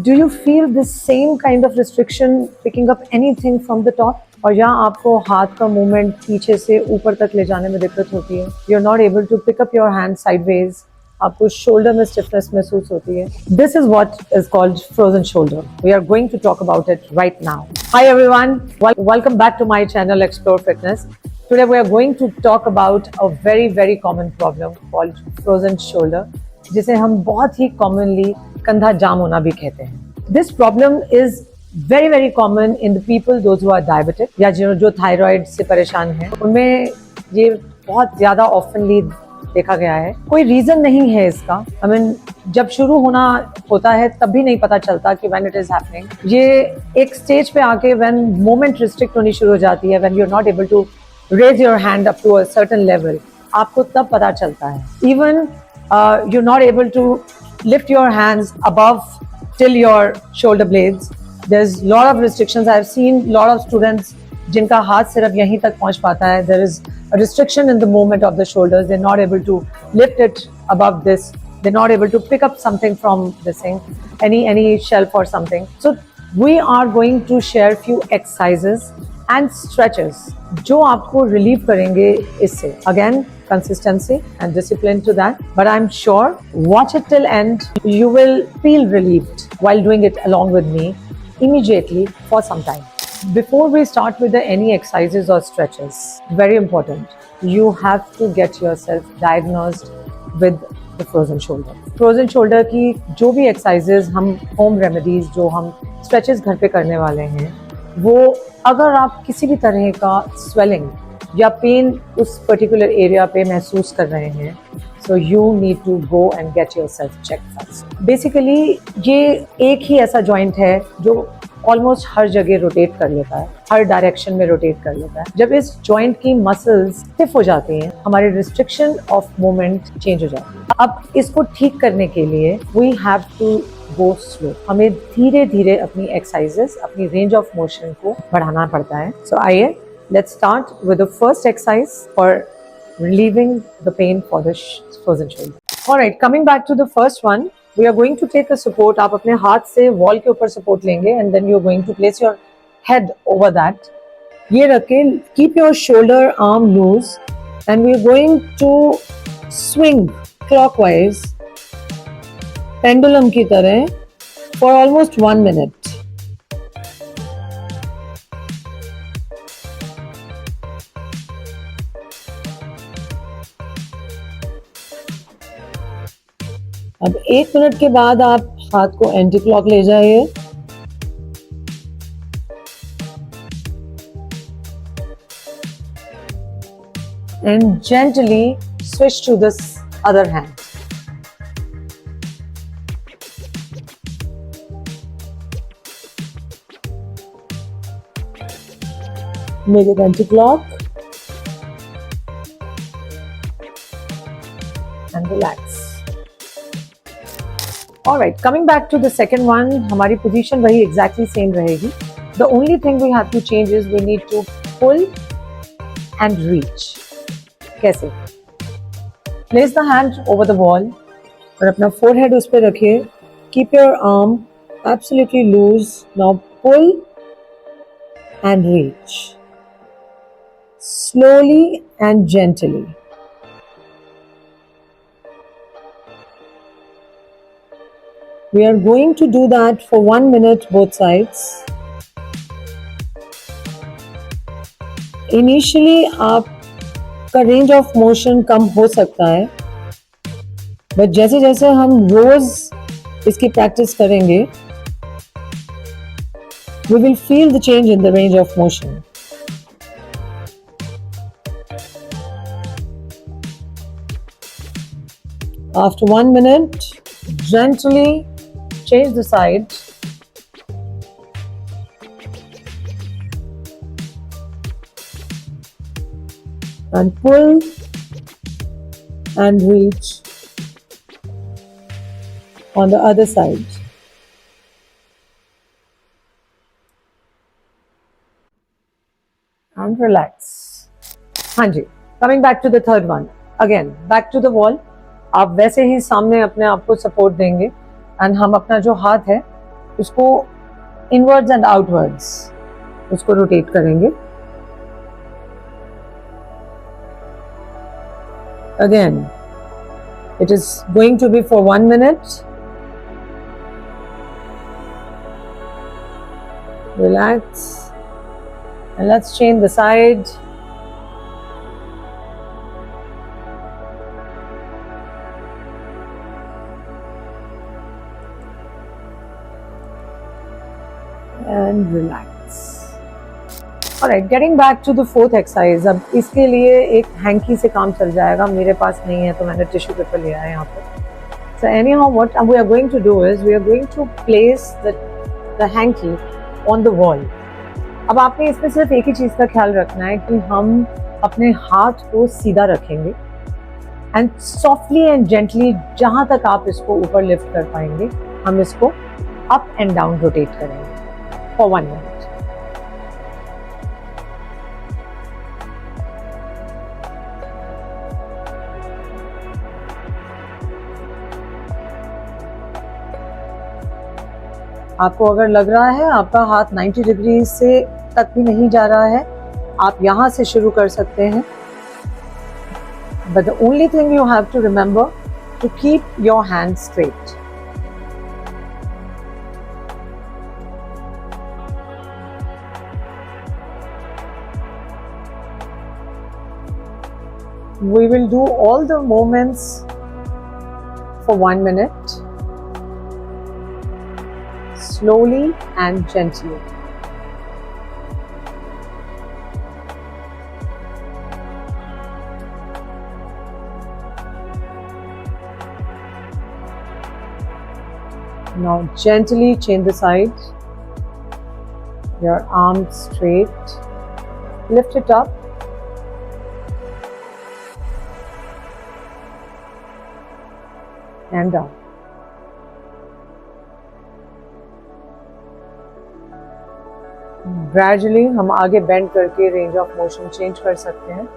Do you feel the same kind of restriction picking up anything from the top? और यहाँ आपको हाथ का मूवमेंट पीछे से ऊपर तक ले जाने में दिक्कत होती है. You're not able to pick up your hand sideways. आपको शोल्डर में स्टिफनेस महसूस होती है. This is what is called frozen shoulder. We are going to talk about it right now. Hi everyone, welcome back to my channel Explore Fitness. Today we are going to talk about a very common problem called frozen shoulder, जिसे हम बहुत ही commonly कंधा जाम होना भी कहते हैं. This problem is very common in the people those who are diabetic या जो थायराइड से परेशान हैं, उनमें ये बहुत ज़्यादा ऑफनली देखा गया है. कोई रीज़न नहीं है इसका. I mean, जब शुरू होना होता है तब भी नहीं पता चलता कि when it is happening. ये एक स्टेज पे आके when movement restrict होनी शुरू हो जाती है, when you're not able to raise your hand up to a certain level, आपको तब पता चलता है. Even you're not able to lift your hands above till your shoulder blades. There's lot of restrictions. I've seen lot of students जिनका हाथ सिर्फ यहीं तक पहुंच पाता है. There is a restriction in the movement of the shoulders. They're not able to lift it above this. They're not able to pick up something from this thing, any shelf or something. So we are going to share few exercises and stretches जो आपको relieve करेंगे इससे. Again, consistency and discipline to that, but I'm sure watch it till end. You will feel relieved while doing it along with me immediately for some time. Before we start with any exercises or stretches, very important, you have to get yourself diagnosed with the frozen shoulder. Frozen shoulder की जो भी exercises हम home remedies जो हम stretches घर पे करने वाले हैं, वो अगर आप किसी भी तरह का swelling या पेन उस पर्टिकुलर एरिया पे महसूस कर रहे हैं, so you need to go and get yourself checked first. Basically ये एक ही ऐसा जॉइंट है जो ऑलमोस्ट हर जगह रोटेट कर लेता है, हर डायरेक्शन में रोटेट कर लेता है. जब इस जॉइंट की मसल्स स्टिफ हो जाती हैं, हमारी रिस्ट्रिक्शन ऑफ मूवमेंट चेंज हो जाती है. अब इसको ठीक करने के लिए we have to go slow. हमें धीरे धीरे अपनी एक्सरसाइजेस, अपनी रेंज ऑफ मोशन को बढ़ाना पड़ता है. सो आइए, let's start with the first exercise for relieving the pain for the frozen shoulder. Alright, coming back to the first one, we are going to take a support. आप अपने हाथ से wall के ऊपर support लेंगे and then you're going to place your head over that. ये रख के keep your shoulder arm loose and we're going to swing clockwise pendulum की तरह for almost 1 minute. अब 1 मिनट के बाद आप हाथ को एंटी क्लॉक ले जाइए. And gently switch to this other hand. Make it anti clock and relax. Alright, coming back to the second one, हमारी position वही exactly same रहेगी. The only thing we have to change is we need to pull and reach. कैसे? Place the hand over the wall और अपना forehead उस पे रखिए. Keep your arm absolutely loose. Now pull and reach. Slowly and gently. We are going to do that for 1 minute both sides. Initially आपका range of motion कम हो सकता है, but जैसे जैसे हम रोज इसकी practice करेंगे, we will feel the change in the range of motion. After 1 minute, gently change the side and pull and reach on the other side. And relax. हाँ जी, coming back to the third one. Again, back to the wall. आप वैसे ही सामने अपने आप को support देंगे and हम अपना जो हाथ है उसको इनवर्ड्स एंड आउटवर्ड्स उसको रोटेट करेंगे। Again it is going to be for 1 minute. Relax and let's change the side. And relax. Alright, getting back to the fourth exercise. अब इसके लिए एक हैंकी से काम चल जाएगा, मेरे पास नहीं है तो मैंने टिश्यू पेपर लिया है यहाँ पे। So anyhow, what we are going to do is we are going to place the hanky on the wall. अब आपने इसमें सिर्फ एक ही चीज़ का ख्याल रखना है कि हम अपने हाथ को सीधा रखेंगे एंड सॉफ्टली एंड जेंटली जहाँ तक आप इसको ऊपर लिफ्ट कर पाएंगे हम इसको अप एंड डाउन रोटेट करेंगे for 1 minute. आपको अगर लग रहा है आपका हाथ 90 डिग्री से तक भी नहीं जा रहा है, आप यहाँ से शुरू कर सकते हैं। But the only thing you have to remember to keep your hands straight. We will do all the movements for 1 minute, slowly and gently. Now gently change the side. Your arms straight. Lift it up. And down. Gradually हम आगे bend करके range of motion change कर सकते हैं।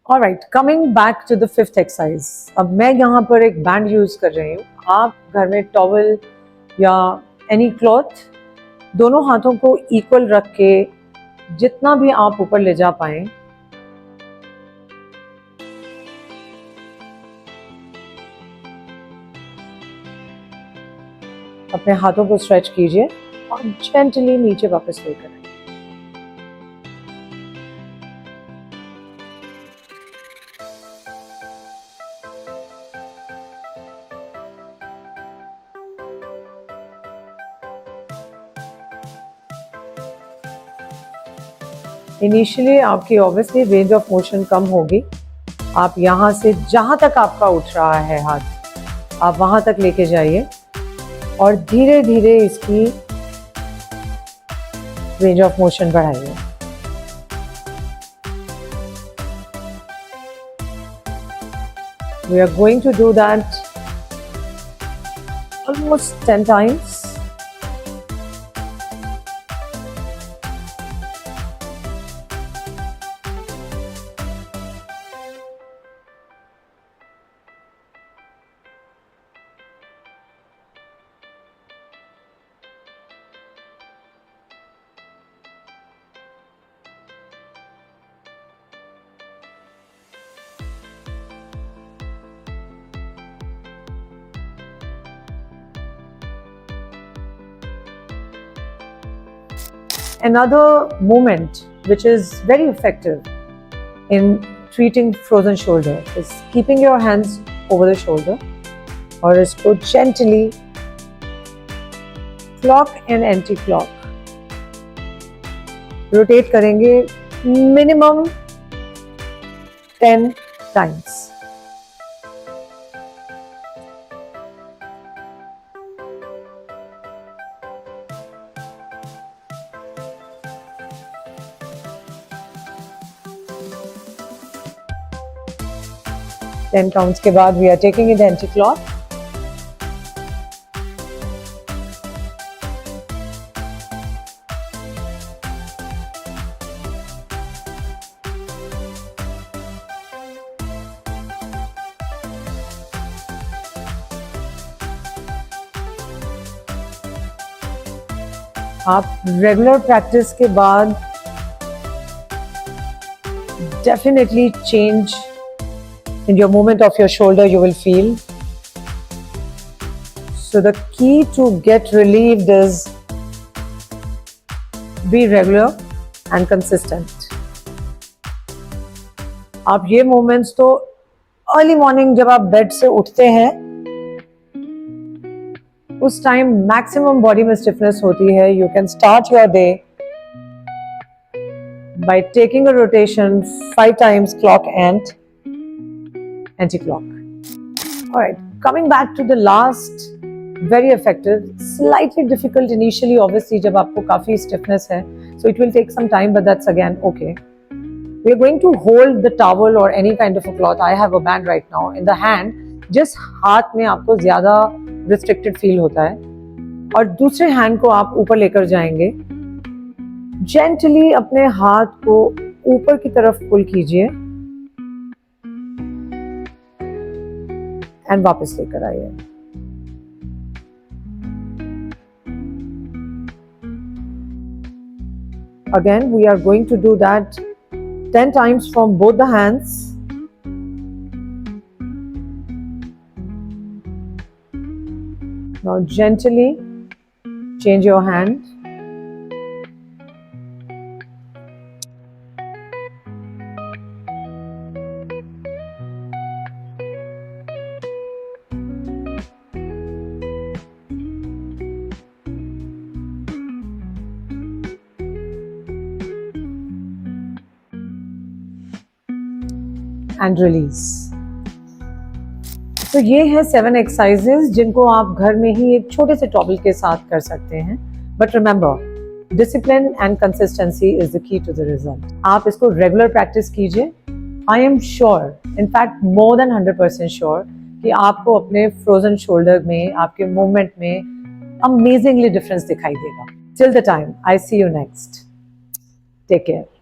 Alright, coming back to the fifth exercise. अब मैं यहाँ पर एक बैंड यूज कर रही हूँ। आप घर में टॉवल या एनी क्लॉथ दोनों हाथों को इक्वल रख के जितना भी आप ऊपर ले जा पाएं अपने हाथों को स्ट्रेच कीजिए और जेंटली नीचे वापस लेकर आइए। इनिशियली आपकी ऑब्वियसली रेंज ऑफ मोशन कम होगी। आप यहाँ से जहाँ तक आपका उठ रहा है हाथ आप वहाँ तक लेके जाइए और धीरे धीरे इसकी रेंज ऑफ मोशन बढ़ाइए। We are going to do that almost 10 times. Another movement which is very effective in treating frozen shoulder is keeping your hands over the shoulder और इसको gently clock and anti-clock rotate करेंगे minimum 10 times. Ten counts के बाद we are taking it anti-clock. आप regular practice के बाद definitely change in your movement of your shoulder you will feel. So the key to get relieved is be regular and consistent. आप ये moments तो early morning जब आप bed से उठते हैं उस टाइम मैक्सिमम बॉडी में स्टिफनेस होती है. You can start your day by taking a rotation 5 times clock and anti-clock. All right, coming back to the last, very effective, slightly difficult initially obviously जब आपको काफी stiffness है, so it will take some time but that's again okay. We are going to hold the towel or any kind of a cloth. I have a band right now in the hand. जिस हाथ में आपको ज्यादा restricted feel होता है और दूसरे hand को आप ऊपर लेकर जाएंगे. जेंटली अपने हाथ को ऊपर की तरफ पुल कीजिए एंड वापस लेकर आइए. Again we are going to do that 10 times from both the hands. Now gently change your hand. And release. तो ये है 7 एक्सरसाइजेस जिनको आप घर में ही एक छोटे से टॉवल के साथ कर सकते हैं. But remember, discipline and consistency is the key to the result. आप इसको रेगुलर प्रैक्टिस कीजिए. I am sure, in fact more than 100% sure कि आपको अपने फ्रोजन शोल्डर में, आपके मूवमेंट में अमेजिंगली डिफरेंस दिखाई देगा. Till the time, I see you next. Take care.